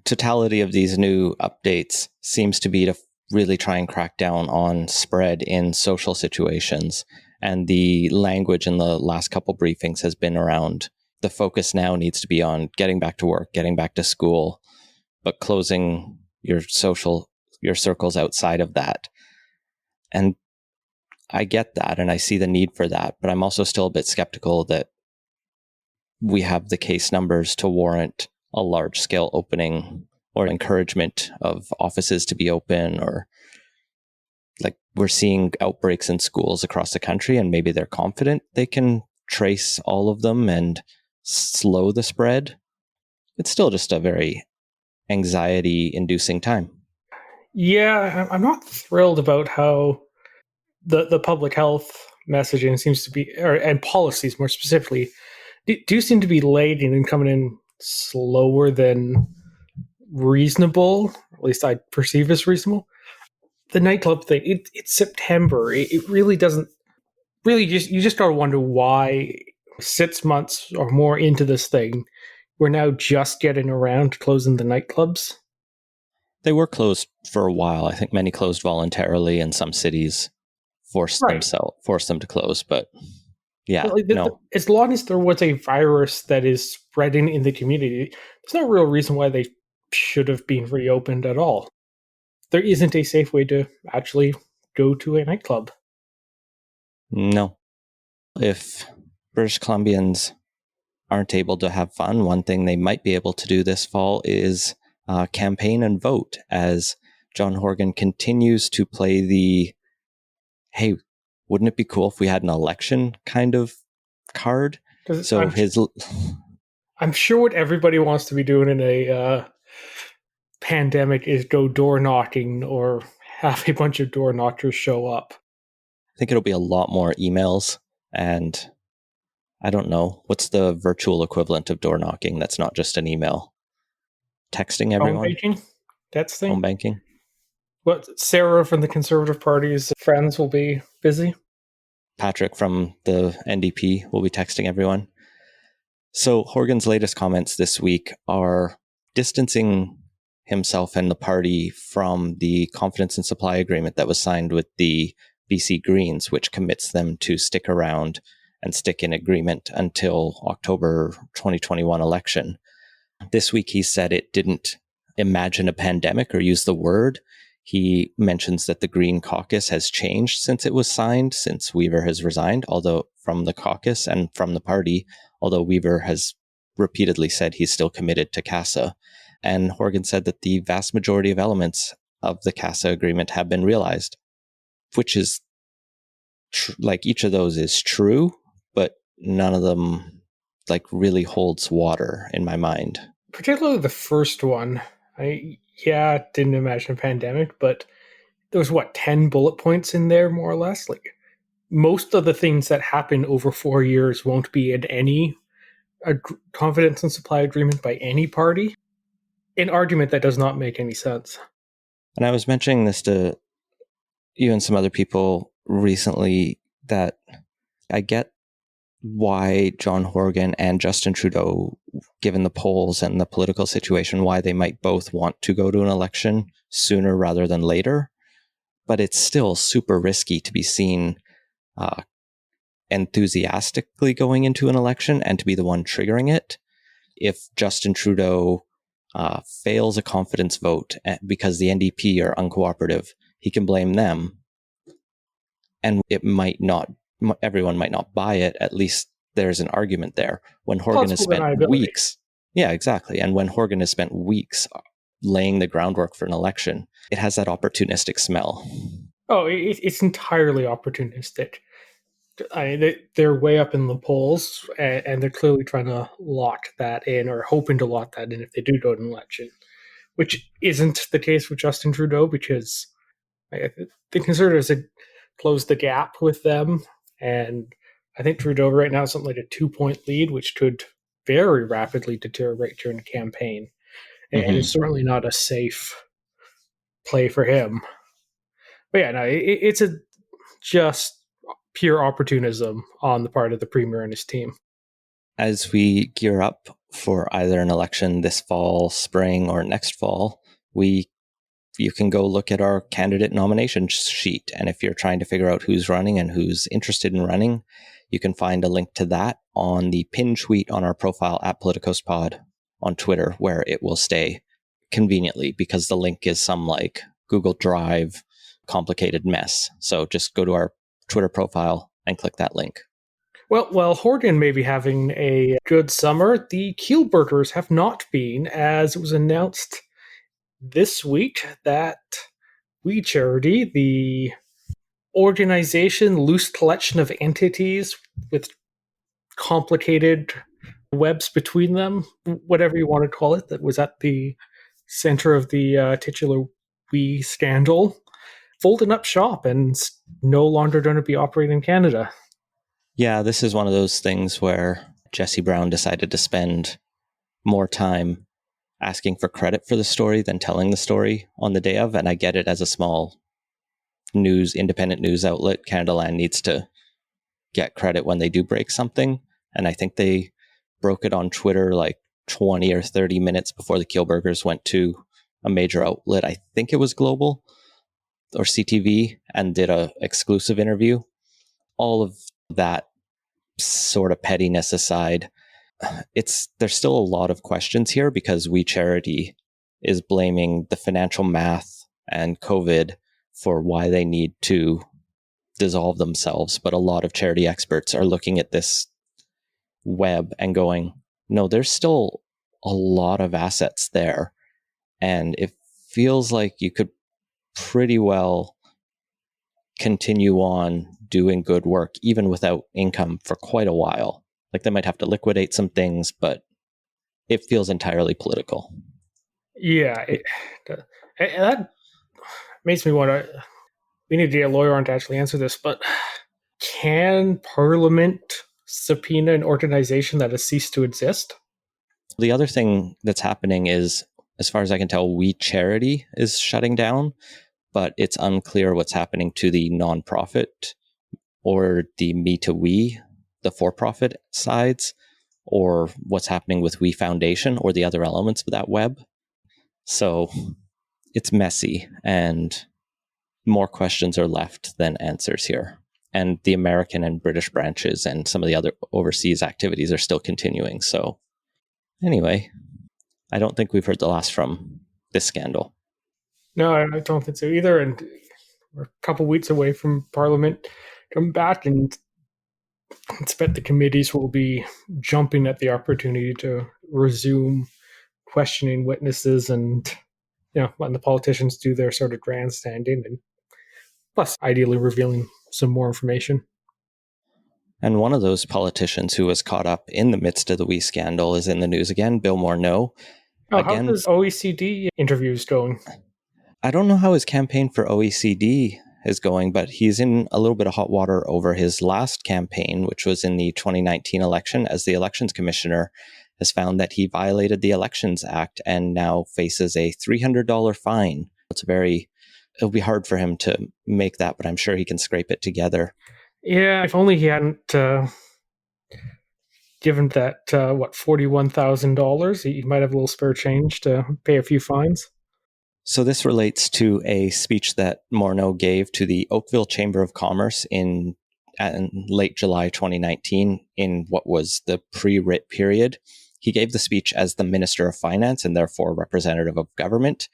totality of these new updates seems to be to really try and crack down on spread in social situations. And the language in the last couple briefings has been around the focus now needs to be on getting back to work, getting back to school, but closing your circles outside of that. And I get that, and I see the need for that, but I'm also still a bit skeptical that we have the case numbers to warrant a large scale opening or encouragement of offices to be open, or like we're seeing outbreaks in schools across the country, and maybe they're confident they can trace all of them and slow the spread. It's still just a very anxiety inducing time. Yeah, I'm not thrilled about how the public health messaging seems to be, and policies more specifically, do seem to be lagging and coming in slower than reasonable. At least I perceive as reasonable. The nightclub thing, it's September. It really doesn't. Really, you just gotta wonder why 6 months or more into this thing, we're now just getting around to closing the nightclubs. They were closed for a while. I think many closed voluntarily, and some cities forced them to close. But yeah, as long as there was a virus that is spreading in the community, there's no real reason why they should have been reopened at all. There isn't a safe way to actually go to a nightclub. No. If British Columbians aren't able to have fun, one thing they might be able to do this fall is campaign and vote, as John Horgan continues to play the, hey, wouldn't it be cool if we had an election kind of card? So I'm sure what everybody wants to be doing in a pandemic is go door knocking or have a bunch of door knockers show up. I think it'll be a lot more emails and I don't know. What's the virtual equivalent of door knocking that's not just an email? Texting Home everyone? banking, that's the Home thing. banking? What, Sarah from the Conservative Party's friends will be busy? Patrick from the NDP will be texting everyone. So Horgan's latest comments this week are distancing himself and the party from the confidence and supply agreement that was signed with the BC Greens, which commits them to stick around and stick in agreement until October 2021 election. This week he said it didn't imagine a pandemic or use the word. He mentions that the Green Caucus has changed since it was signed, since Weaver has resigned, although from the caucus and from the party, although Weaver has repeatedly said he's still committed to CASA. And Horgan said that the vast majority of elements of the CASA agreement have been realized, which is like each of those is true, but none of them like really holds water in my mind. Particularly the first one. Didn't imagine a pandemic, but there was 10 bullet points in there, more or less. Like, most of the things that happen over 4 years won't be in any confidence and supply agreement by any party. An argument that does not make any sense. And I was mentioning this to you and some other people recently that I get why John Horgan and Justin Trudeau, given the polls and the political situation, why they might both want to go to an election sooner rather than later. But it's still super risky to be seen enthusiastically going into an election and to be the one triggering it. If Justin Trudeau fails a confidence vote because the NDP are uncooperative, he can blame them. And it might not, everyone might not buy it. At least there's an argument there. When Horgan has spent weeks. Yeah, exactly. And when Horgan has spent weeks laying the groundwork for an election, it has that opportunistic smell. Oh, it's entirely opportunistic. They're way up in the polls, and they're clearly trying to lock that in, or hoping to lock that in if they do go to an election, which isn't the case with Justin Trudeau, because the Conservatives had closed the gap with them, and I think Trudeau right now is something like a 2-point lead, which could very rapidly deteriorate during the campaign, and it's certainly not a safe play for him. But yeah, no, it's just pure opportunism on the part of the premier and his team. As we gear up for either an election this fall, spring, or next fall, you can go look at our candidate nomination sheet. And if you're trying to figure out who's running and who's interested in running, you can find a link to that on the pin tweet on our profile at PoliticosPod on Twitter, where it will stay conveniently because the link is some like Google Drive complicated mess. So just go to our Twitter profile and click that link. Well, while Horgan may be having a good summer, the Kielburgers have not been, as it was announced this week that We Charity, the organization, loose collection of entities with complicated webs between them, whatever you want to call it, that was at the center of the titular We scandal, folding up shop and no longer going to be operating in Canada. Yeah, this is one of those things where Jesse Brown decided to spend more time asking for credit for the story than telling the story on the day of. And I get it, as a small independent news outlet, Canada Land needs to get credit when they do break something. And I think they broke it on Twitter like 20 or 30 minutes before the Kielburgers went to a major outlet. I think it was Global or CTV, and did a exclusive interview. All of that sort of pettiness aside, there's still a lot of questions here because We Charity is blaming the financial math and COVID for why they need to dissolve themselves. But a lot of charity experts are looking at this web and going, no, there's still a lot of assets there. And it feels like you could pretty well continue on doing good work, even without income, for quite a while. Like, they might have to liquidate some things, but it feels entirely political. Yeah, that makes me want to. We need to get a lawyer on to actually answer this, but can Parliament subpoena an organization that has ceased to exist? The other thing that's happening is, as far as I can tell, We Charity is shutting down, but it's unclear what's happening to the nonprofit or the Me to We, the for-profit sides, or what's happening with We Foundation or the other elements of that web. So it's messy, and more questions are left than answers here. And the American and British branches and some of the other overseas activities are still continuing. So anyway, I don't think we've heard the last from this scandal. No, I don't think so either. And we're a couple weeks away from Parliament coming back, and I expect the committees will be jumping at the opportunity to resume questioning witnesses and, letting the politicians do their sort of grandstanding, and plus ideally revealing some more information. And one of those politicians who was caught up in the midst of the We scandal is in the news again, Bill Morneau. How does OECD interviews going? I don't know how his campaign for OECD is going, but he's in a little bit of hot water over his last campaign, which was in the 2019 election, as the elections commissioner has found that he violated the Elections Act and now faces a $300 fine. It'll be hard for him to make that, but I'm sure he can scrape it together. Yeah, if only he hadn't given that, $41,000, he might have a little spare change to pay a few fines. So this relates to a speech that Morneau gave to the Oakville Chamber of Commerce in late July 2019 in what was the pre-writ period. He gave the speech as the Minister of Finance and therefore representative of government,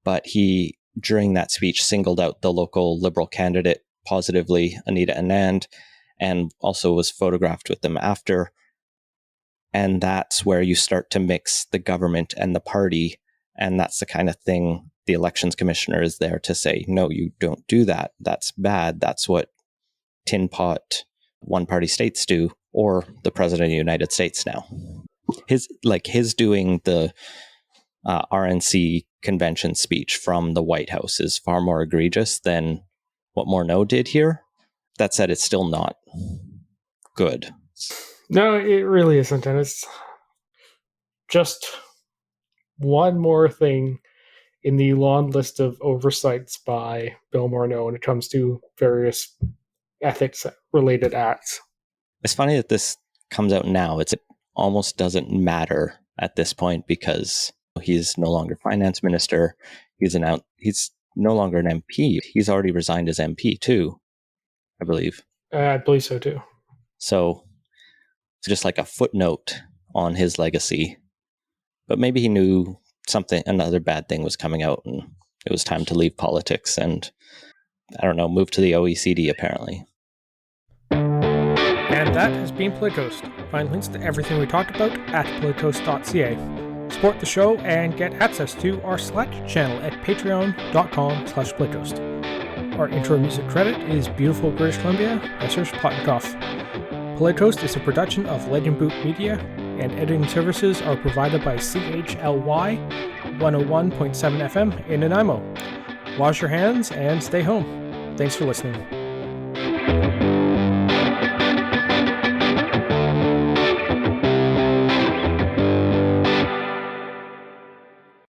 but he, during that speech, singled out the local Liberal candidate positively, Anita Anand, and also was photographed with them after. And that's where you start to mix the government and the party, and that's the kind of thing the elections commissioner is there to say, no, you don't do that. That's bad. That's what tin pot one-party states do, or the president of the United States now. His doing the RNC convention speech from the White House is far more egregious than what Morneau did here. That said, it's still not good. No, it really isn't. And it's just one more thing in the long list of oversights by Bill Morneau when it comes to various ethics-related acts. It's funny that this comes out now. It almost doesn't matter at this point because he's no longer finance minister. He's no longer an MP. He's already resigned as MP too, I believe. I believe so too. So it's just like a footnote on his legacy. But maybe he knew another bad thing was coming out and it was time to leave politics and, I don't know, move to the OECD apparently. And that has been Politicoast. Find links to everything we talked about at politicoast.ca. Support the show and get access to our Slack channel at patreon.com/Politicoast. Our intro music credit is Beautiful British Columbia by Serge Plotnikoff. Politicoast is a production of Legend Boot Media, and editing services are provided by CHLY 101.7 FM in Nanaimo. Wash your hands and stay home. Thanks for listening.